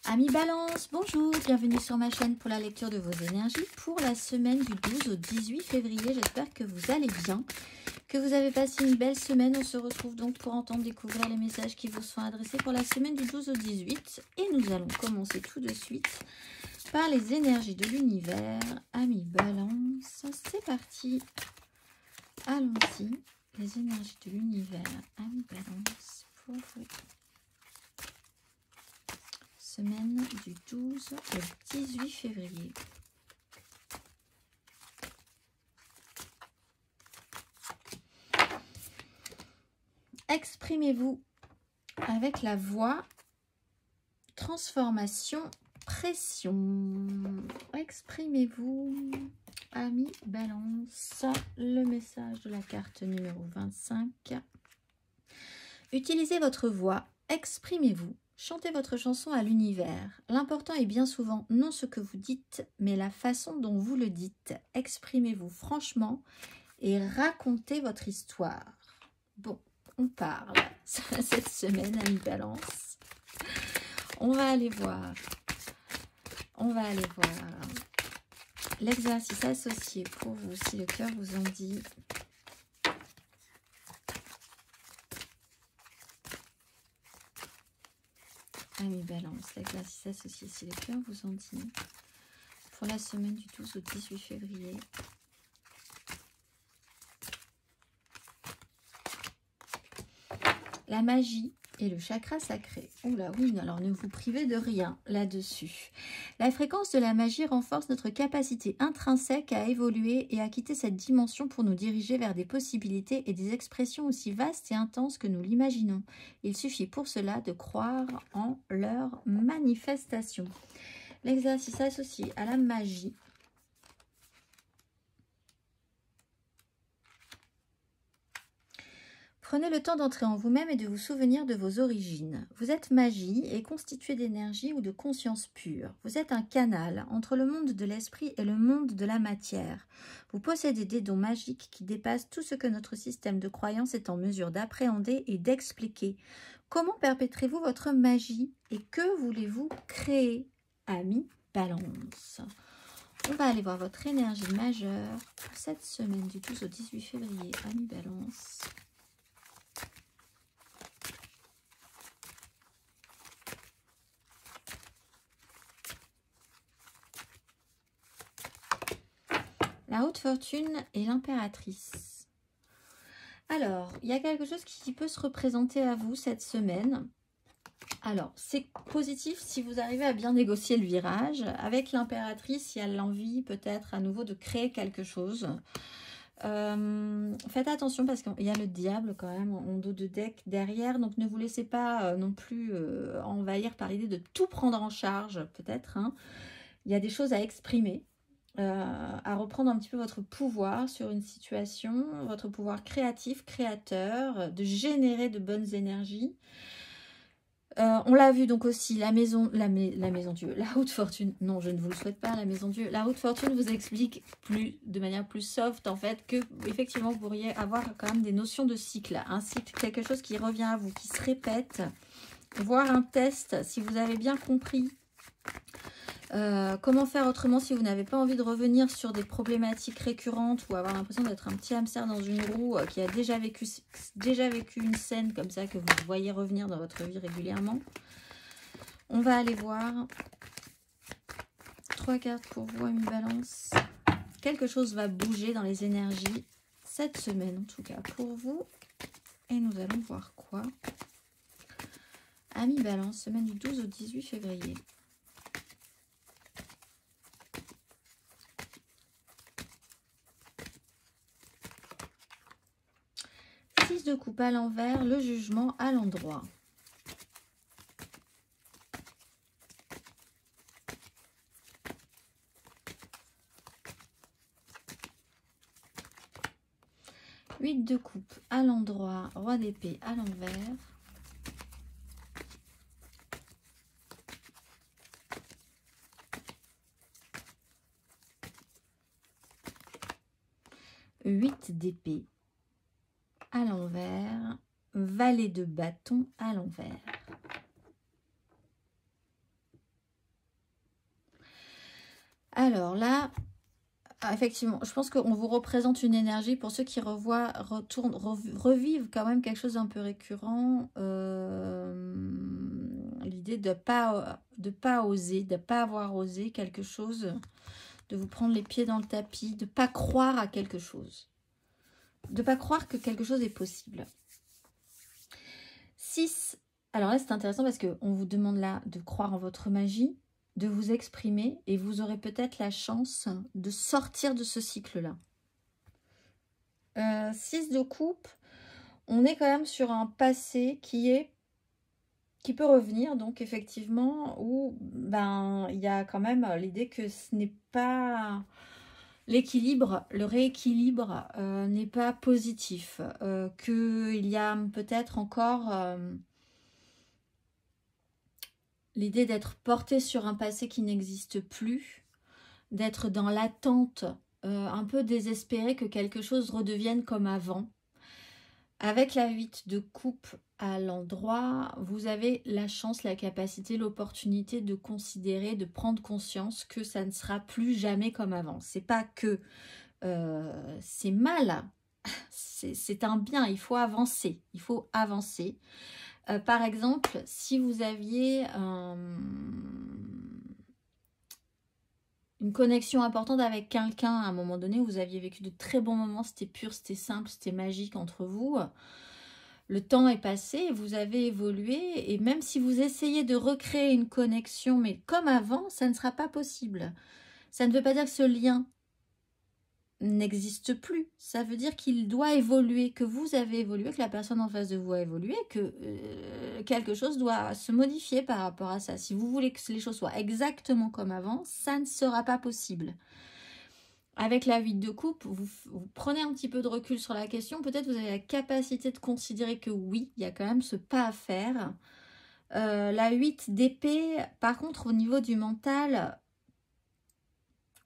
Amis Balance, bonjour, bienvenue sur ma chaîne pour la lecture de vos énergies pour la semaine du 12 au 18 février. J'espère que vous allez bien, que vous avez passé une belle semaine. On se retrouve donc pour entendre découvrir les messages qui vous sont adressés pour la semaine du 12 au 18. Et nous allons commencer tout de suite par les énergies de l'univers. Amis Balance, c'est parti. Allons-y, les énergies de l'univers. Amis Balance, pour vous. Semaine du 12 au 18 février. Exprimez-vous avec la voix. Transformation, pression. Exprimez-vous, amis Balance. Le message de la carte numéro 25. Utilisez votre voix. Exprimez-vous. Chantez votre chanson à l'univers. L'important est bien souvent non ce que vous dites, mais la façon dont vous le dites. Exprimez-vous franchement et racontez votre histoire. Bon, on parle cette semaine, amis Balance. On va aller voir. L'exercice associé pour vous, si le cœur vous en dit. Amis Balance, l'exercice associé, si le cœur vous en dit, pour la semaine du 12 au 18 février. La magie et le chakra sacré. Oula oui, alors ne vous privez de rien là-dessus. La fréquence de la magie renforce notre capacité intrinsèque à évoluer et à quitter cette dimension pour nous diriger vers des possibilités et des expressions aussi vastes et intenses que nous l'imaginons. Il suffit pour cela de croire en leur manifestation. L'exercice associé à la magie. Prenez le temps d'entrer en vous-même et de vous souvenir de vos origines. Vous êtes magie et constitué d'énergie ou de conscience pure. Vous êtes un canal entre le monde de l'esprit et le monde de la matière. Vous possédez des dons magiques qui dépassent tout ce que notre système de croyance est en mesure d'appréhender et d'expliquer. Comment perpétrez-vous votre magie et que voulez-vous créer, amis Balance? On va aller voir votre énergie majeure pour cette semaine du 12 au 18 février, amis Balance. La haute fortune et l'impératrice. Alors, il y a quelque chose qui peut se représenter à vous cette semaine. Alors, c'est positif si vous arrivez à bien négocier le virage. Avec l'impératrice, il y a l'envie peut-être à nouveau de créer quelque chose. Faites attention parce qu'il y a le diable quand même en dos de deck derrière. Donc, ne vous laissez pas non plus envahir par l'idée de tout prendre en charge peut-être. Hein. Il y a des choses à exprimer. À reprendre un petit peu votre pouvoir sur une situation, votre pouvoir créatif, créateur, de générer de bonnes énergies. On l'a vu donc aussi, la maison Dieu, la haute fortune, non je ne vous le souhaite pas la maison Dieu, la haute fortune vous explique de manière plus soft en fait que effectivement vous pourriez avoir quand même des notions de cycle, un cycle, quelque chose qui revient à vous, qui se répète, voire un test si vous avez bien compris. Comment faire autrement si vous n'avez pas envie de revenir sur des problématiques récurrentes ou avoir l'impression d'être un petit hamster dans une roue qui a déjà vécu une scène comme ça que vous voyez revenir dans votre vie régulièrement. On va aller voir 3 cartes pour vous, amis Balance. Quelque chose va bouger dans les énergies cette semaine en tout cas pour vous. Et nous allons voir quoi. Amis Balance, semaine du 12 au 18 février. De coupe à l'envers, le jugement à l'endroit. Huit de coupe à l'endroit, roi d'épée à l'envers. Huit d'épée à l'envers, valet de bâton à l'envers. Alors là, effectivement, je pense qu'on vous représente une énergie pour ceux qui revivent quand même quelque chose d'un peu récurrent. L'idée de pas oser, de pas avoir osé quelque chose, de vous prendre les pieds dans le tapis, de pas croire à quelque chose, de pas croire que quelque chose est possible. 6. Alors là, c'est intéressant parce qu'on vous demande là de croire en votre magie, de vous exprimer et vous aurez peut-être la chance de sortir de ce cycle-là. 6 de coupe, on est quand même sur un passé qui peut revenir, donc effectivement, où ben, il y a quand même l'idée que ce n'est pas l'équilibre, le rééquilibre n'est pas positif, qu'il y a peut-être encore l'idée d'être porté sur un passé qui n'existe plus, d'être dans l'attente un peu désespéré que quelque chose redevienne comme avant. Avec la 8 de coupe à l'endroit, vous avez la chance, la capacité, l'opportunité de considérer, de prendre conscience que ça ne sera plus jamais comme avant. C'est pas que c'est mal, c'est un bien, il faut avancer, il faut avancer. Par exemple, si vous aviez une connexion importante avec quelqu'un à un moment donné, vous aviez vécu de très bons moments, c'était pur, c'était simple, c'était magique entre vous. Le temps est passé, vous avez évolué et même si vous essayez de recréer une connexion, mais comme avant, ça ne sera pas possible. Ça ne veut pas dire que ce lien n'existe plus. Ça veut dire qu'il doit évoluer, que vous avez évolué, que la personne en face de vous a évolué, que quelque chose doit se modifier par rapport à ça. Si vous voulez que les choses soient exactement comme avant, ça ne sera pas possible. Avec la 8 de coupe, vous prenez un petit peu de recul sur la question. Peut-être vous avez la capacité de considérer que oui, il y a quand même ce pas à faire. La 8 d'épée, par contre, au niveau du mental,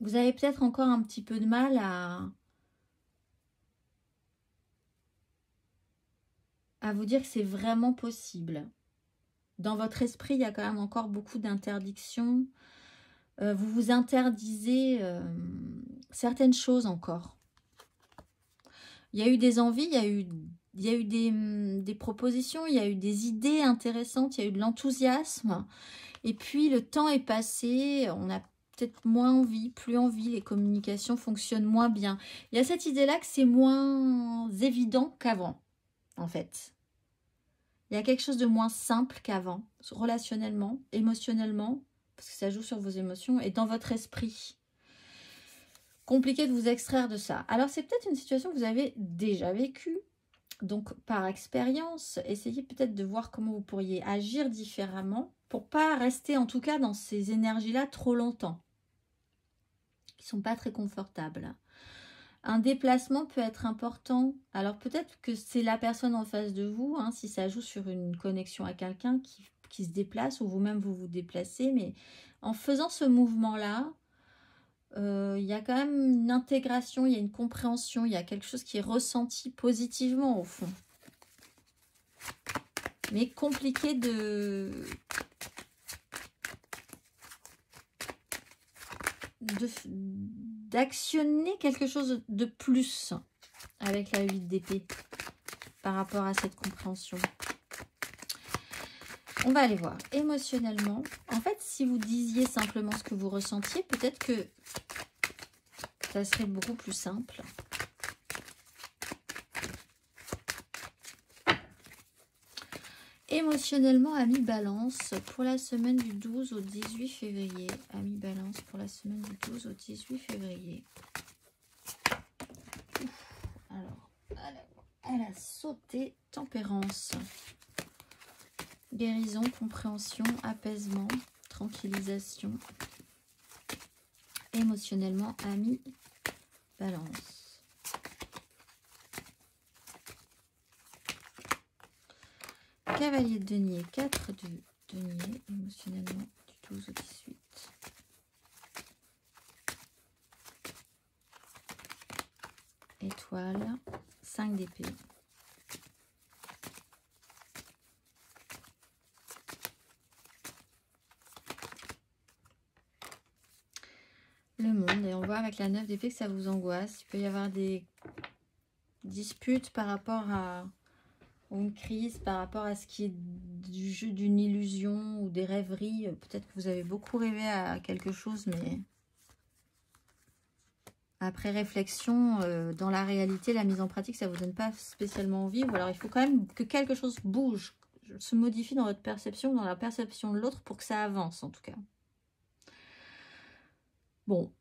vous avez peut-être encore un petit peu de mal à vous dire que c'est vraiment possible. Dans votre esprit, il y a quand même encore beaucoup d'interdictions. Vous vous interdisez certaines choses encore. Il y a eu des envies, il y a eu des propositions, il y a eu des idées intéressantes, il y a eu de l'enthousiasme. Et puis le temps est passé, on a peut-être moins envie, plus envie, les communications fonctionnent moins bien. Il y a cette idée-là que c'est moins évident qu'avant, en fait. Il y a quelque chose de moins simple qu'avant, relationnellement, émotionnellement, parce que ça joue sur vos émotions, et dans votre esprit. Compliqué de vous extraire de ça. Alors, c'est peut-être une situation que vous avez déjà vécue. Donc, par expérience, essayez peut-être de voir comment vous pourriez agir différemment pour pas rester, en tout cas, dans ces énergies-là trop longtemps, qui sont pas très confortables. Un déplacement peut être important. Alors, peut-être que c'est la personne en face de vous, hein, si ça joue sur une connexion à quelqu'un qui se déplace, ou vous-même vous vous déplacez, mais en faisant ce mouvement-là, il y a quand même une intégration, il y a une compréhension, il y a quelque chose qui est ressenti positivement au fond. Mais compliqué d'actionner quelque chose de plus avec la 8 d'épée par rapport à cette compréhension. On va aller voir émotionnellement. En fait, si vous disiez simplement ce que vous ressentiez, peut-être que ça serait beaucoup plus simple. Émotionnellement, ami Balance, pour la semaine du 12 au 18 février. Ami Balance, pour la semaine du 12 au 18 février. Alors, elle a sauté. Tempérance. Guérison, compréhension, apaisement, tranquillisation. Émotionnellement, ami Balance. Cavalier de denier, 4 de denier, émotionnellement du 12 au 18. Étoile, 5 d'épée. Le monde. Et on voit avec la 9 d'épée que ça vous angoisse. Il peut y avoir des disputes par rapport à une crise, par rapport à ce qui est du jeu d'une illusion ou des rêveries. Peut-être que vous avez beaucoup rêvé à quelque chose, mais après réflexion, dans la réalité, la mise en pratique, ça ne vous donne pas spécialement envie. Ou alors il faut quand même que quelque chose bouge, se modifie dans votre perception, dans la perception de l'autre pour que ça avance en tout cas. Bon,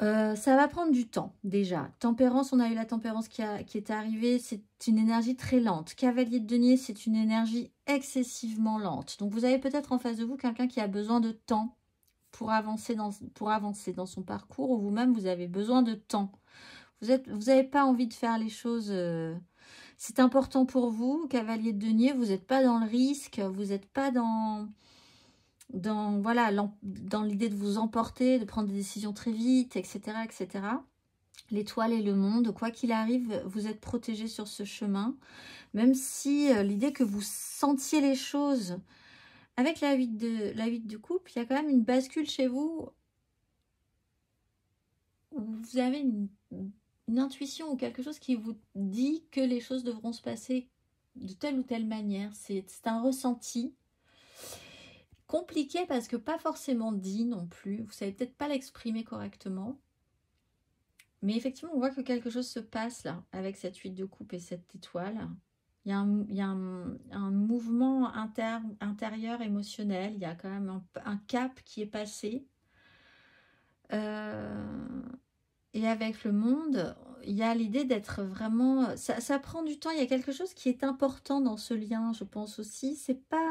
ça va prendre du temps déjà. Tempérance, on a eu la tempérance qui est arrivée, c'est une énergie très lente. Cavalier de denier, c'est une énergie excessivement lente. Donc vous avez peut-être en face de vous quelqu'un qui a besoin de temps pour avancer dans son parcours, ou vous-même vous avez besoin de temps. Vous n'avez pas envie de faire les choses... c'est important pour vous, cavalier de denier, vous n'êtes pas dans le risque, vous n'êtes pas dans l'idée de vous emporter, de prendre des décisions très vite, etc. etc. L'étoile et le monde, quoi qu'il arrive, vous êtes protégé sur ce chemin. Même si l'idée que vous sentiez les choses, avec la 8 de coupe, il y a quand même une bascule chez vous. Vous avez une intuition ou quelque chose qui vous dit que les choses devront se passer de telle ou telle manière. C'est un ressenti. Compliqué parce que pas forcément dit non plus. Vous savez peut-être pas l'exprimer correctement. Mais effectivement, on voit que quelque chose se passe là, avec cette 8 de coupe et cette étoile. Il y a un mouvement intérieur émotionnel. Il y a quand même un cap qui est passé. Et avec le monde, il y a l'idée d'être vraiment... Ça prend du temps. Il y a quelque chose qui est important dans ce lien, je pense aussi. C'est pas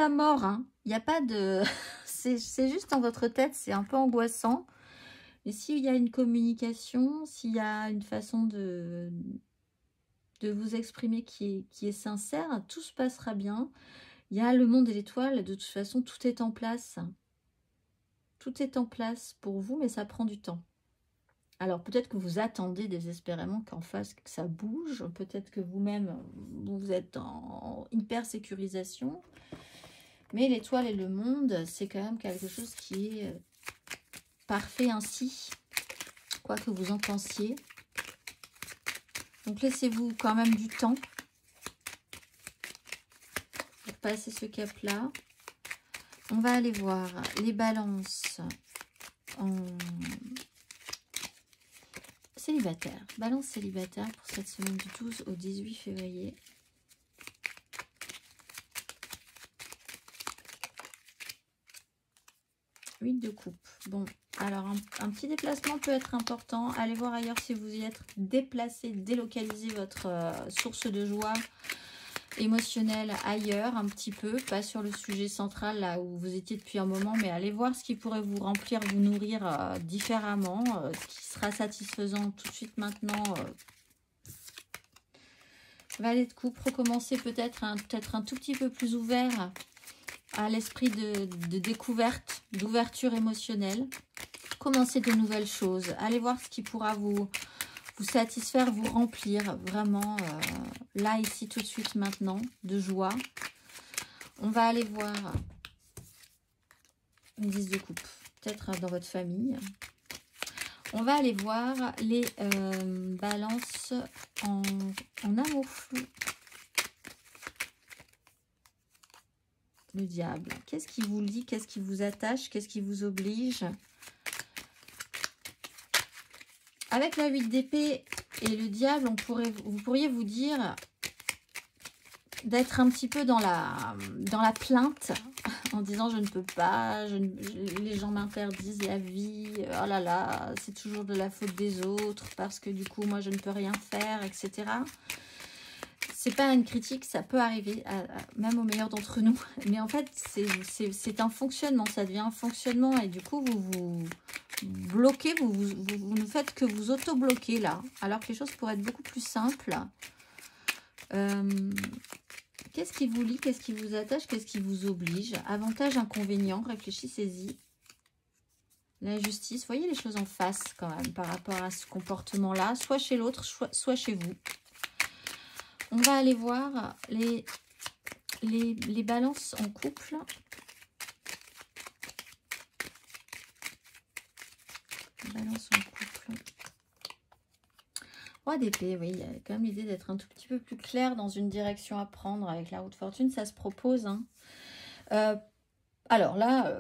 mort, hein. Il n'y a pas de... c'est juste dans votre tête, c'est un peu angoissant. Et s'il y a une communication, s'il y a une façon de vous exprimer qui est sincère, tout se passera bien. Il y a le monde et l'étoile, de toute façon, tout est en place. Tout est en place pour vous, mais ça prend du temps. Alors peut-être que vous attendez désespérément qu'en face, que ça bouge. Peut-être que vous-même, vous êtes en hyper sécurisation. Mais l'étoile et le monde, c'est quand même quelque chose qui est parfait ainsi, quoi que vous en pensiez. Donc laissez-vous quand même du temps pour passer ce cap-là. On va aller voir les balances en célibataire. Balance célibataire pour cette semaine du 12 au 18 février. De coupe. Bon, alors un petit déplacement peut être important. Allez voir ailleurs si vous y êtes déplacé, délocalisez votre source de joie émotionnelle ailleurs un petit peu, pas sur le sujet central là où vous étiez depuis un moment, mais allez voir ce qui pourrait vous remplir, vous nourrir différemment, ce qui sera satisfaisant tout de suite maintenant. Valet de coupe, recommencer peut-être un tout petit peu plus ouvert à l'esprit de découverte, d'ouverture émotionnelle. Commencez de nouvelles choses. Allez voir ce qui pourra vous satisfaire, vous remplir vraiment là, ici, tout de suite, maintenant, de joie. On va aller voir une 10 de coupe, peut-être dans votre famille. On va aller voir les balances en amour flou. Le diable. Qu'est-ce qui vous lie? Qu'est-ce qui vous attache? Qu'est-ce qui vous oblige? Avec la 8 d'épée et le diable, vous pourriez vous dire d'être un petit peu dans la plainte en disant je ne peux pas, les gens m'interdisent la vie, oh là là, c'est toujours de la faute des autres parce que du coup moi je ne peux rien faire, etc. C'est pas une critique, ça peut arriver, même aux meilleurs d'entre nous. Mais en fait, c'est un fonctionnement, ça devient un fonctionnement. Et du coup, vous bloquez, vous ne faites que vous auto-bloquer là. Alors que les choses pourraient être beaucoup plus simples. Qu'est-ce qui vous lie? Qu'est-ce qui vous attache? Qu'est-ce qui vous oblige? Avantages, inconvénients, réfléchissez-y. La justice, voyez les choses en face quand même par rapport à ce comportement-là, soit chez l'autre, soit chez vous. On va aller voir les balances en couple. Balance en couple. Roi d'épée, oui, il y a quand même l'idée d'être un tout petit peu plus clair dans une direction à prendre avec la roue de fortune, ça se propose. Hein. Alors là,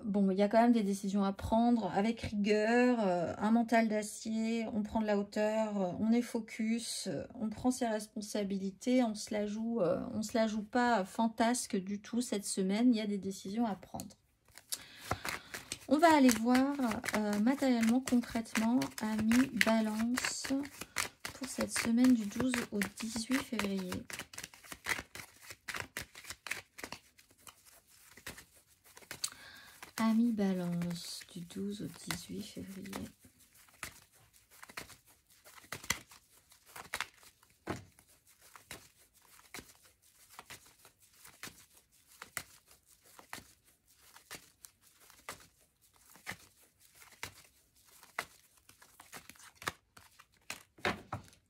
bon, il y a quand même des décisions à prendre avec rigueur, un mental d'acier, on prend de la hauteur, on est focus, on prend ses responsabilités, on se la joue pas fantasque du tout cette semaine, il y a des décisions à prendre. On va aller voir matériellement, concrètement, amis Balance, pour cette semaine du 12 au 18 février. Amis Balance, du 12 au 18 février.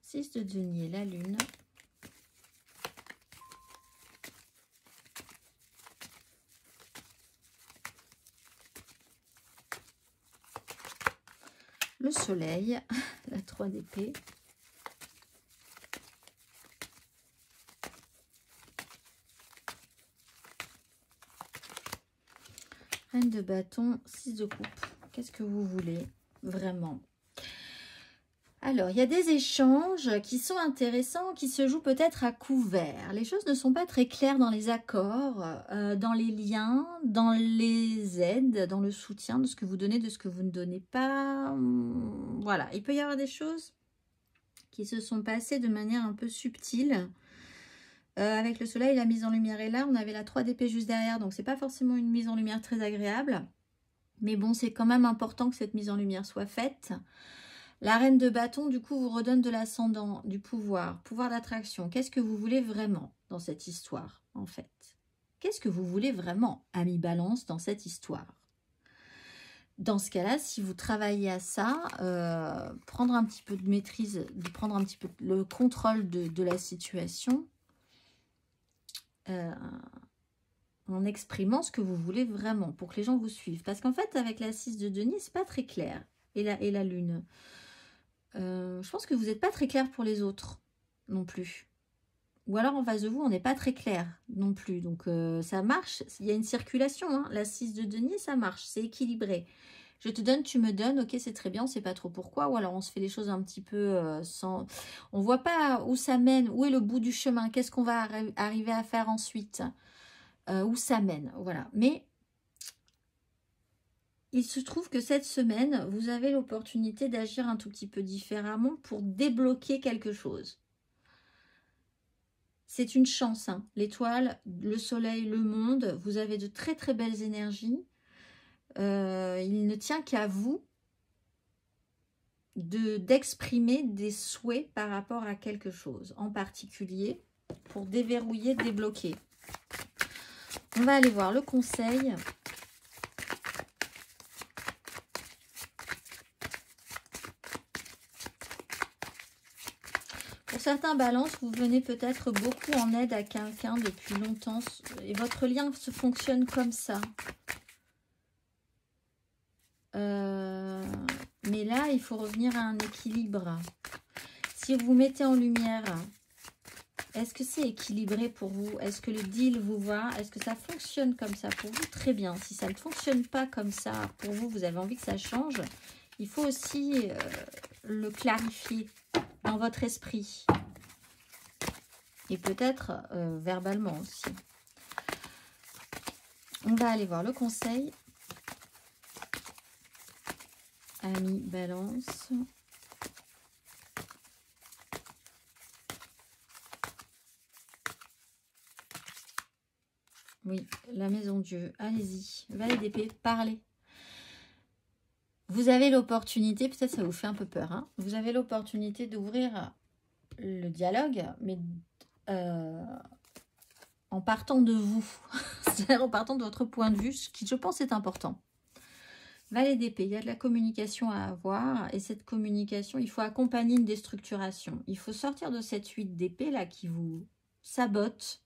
Six de denier, la lune. Le soleil, la 3 d'épée. Reine de bâton, 6 de coupe. Qu'est-ce que vous voulez vraiment? Alors, il y a des échanges qui sont intéressants, qui se jouent peut-être à couvert. Les choses ne sont pas très claires dans les accords, dans les liens, dans les aides, dans le soutien de ce que vous donnez, de ce que vous ne donnez pas. Voilà, il peut y avoir des choses qui se sont passées de manière un peu subtile. Avec le soleil, la mise en lumière est là. On avait la 3 d'épée juste derrière, donc c'est pas forcément une mise en lumière très agréable. Mais bon, c'est quand même important que cette mise en lumière soit faite. La reine de bâton, du coup, vous redonne de l'ascendant, du pouvoir d'attraction. Qu'est-ce que vous voulez vraiment dans cette histoire, en fait? Qu'est-ce que vous voulez vraiment, ami Balance, dans cette histoire? Dans ce cas-là, si vous travaillez à ça, prendre un petit peu de maîtrise, prendre un petit peu le contrôle de la situation, en exprimant ce que vous voulez vraiment, pour que les gens vous suivent. Parce qu'en fait, avec la 6 de denier, c'est pas très clair. Et la lune. Je pense que vous n'êtes pas très clair pour les autres non plus. Ou alors en face de vous, on n'est pas très clair non plus. Donc ça marche, il y a une circulation. Hein. La 6 de denier, ça marche, c'est équilibré. Je te donne, tu me donnes, ok, c'est très bien, on ne sait pas trop pourquoi. Ou alors on se fait les choses un petit peu sans... On ne voit pas où ça mène, où est le bout du chemin, qu'est-ce qu'on va arriver à faire ensuite, où ça mène, voilà. Mais... il se trouve que cette semaine, vous avez l'opportunité d'agir un tout petit peu différemment pour débloquer quelque chose. C'est une chance, hein. L'étoile, le soleil, le monde, vous avez de très très belles énergies. Il ne tient qu'à vous d'exprimer des souhaits par rapport à quelque chose en particulier pour déverrouiller, débloquer. On va aller voir le conseil. Pour certains balances, vous venez peut-être beaucoup en aide à quelqu'un depuis longtemps et votre lien se fonctionne comme ça. Mais là, il faut revenir à un équilibre. Si vous mettez en lumière, est-ce que c'est équilibré pour vous? Est-ce que le deal vous va? Est-ce que ça fonctionne comme ça pour vous? Très bien. Si ça ne fonctionne pas comme ça pour vous, vous avez envie que ça change, il faut aussi le clarifier dans votre esprit. Et peut-être verbalement aussi. On va aller voir le conseil. Amis Balance. Oui, la maison Dieu. Allez-y. Valet d'épée, parlez. Vous avez l'opportunité, peut-être ça vous fait un peu peur, hein, vous avez l'opportunité d'ouvrir le dialogue, mais en partant de vous, c'est-à-dire en partant de votre point de vue, ce qui je pense est important. Valet d'épée, il y a de la communication à avoir, et cette communication, il faut accompagner une déstructuration. Il faut sortir de cette 8 d'épée là qui vous sabote.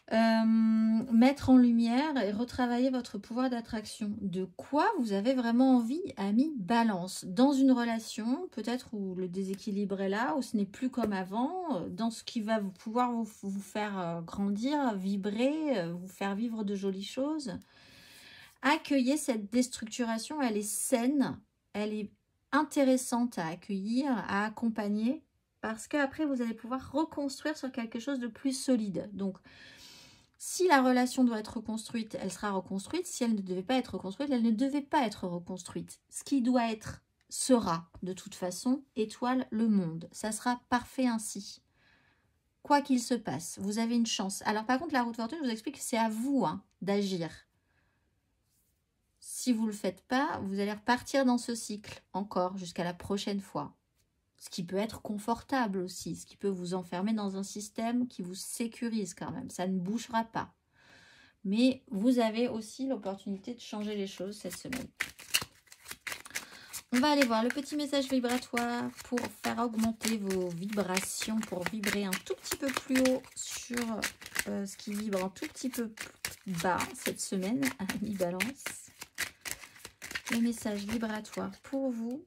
Mettre en lumière et retravailler votre pouvoir d'attraction. De quoi vous avez vraiment envie, ami Balance? Dans une relation, peut-être où le déséquilibre est là, où ce n'est plus comme avant, dans ce qui va pouvoir vous faire grandir, vibrer, vous faire vivre de jolies choses. Accueillez cette déstructuration, elle est saine, elle est intéressante à accueillir, à accompagner, parce qu'après vous allez pouvoir reconstruire sur quelque chose de plus solide. Donc, si la relation doit être reconstruite, elle sera reconstruite. Si elle ne devait pas être reconstruite, elle ne devait pas être reconstruite. Ce qui doit être sera, de toute façon, étoile le monde. Ça sera parfait ainsi. Quoi qu'il se passe, vous avez une chance. Alors par contre, la roue de fortune, je vous explique que c'est à vous d'agir. Si vous ne le faites pas, vous allez repartir dans ce cycle encore jusqu'à la prochaine fois. Ce qui peut être confortable aussi, ce qui peut vous enfermer dans un système qui vous sécurise quand même. Ça ne bougera pas. Mais vous avez aussi l'opportunité de changer les choses cette semaine. On va aller voir le petit message vibratoire pour faire augmenter vos vibrations, pour vibrer un tout petit peu plus haut sur ce qui vibre un tout petit peu bas cette semaine, ami Balance. Le message vibratoire pour vous.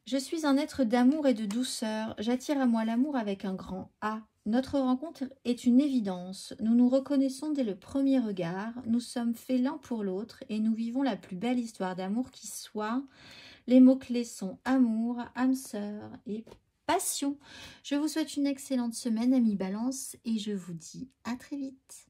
Je suis un être d'amour et de douceur. J'attire à moi l'amour avec un grand A. Notre rencontre est une évidence. Nous nous reconnaissons dès le premier regard. Nous sommes faits l'un pour l'autre et nous vivons la plus belle histoire d'amour qui soit. Les mots-clés sont amour, âme sœur et passion. Je vous souhaite une excellente semaine, amis Balance, et je vous dis à très vite.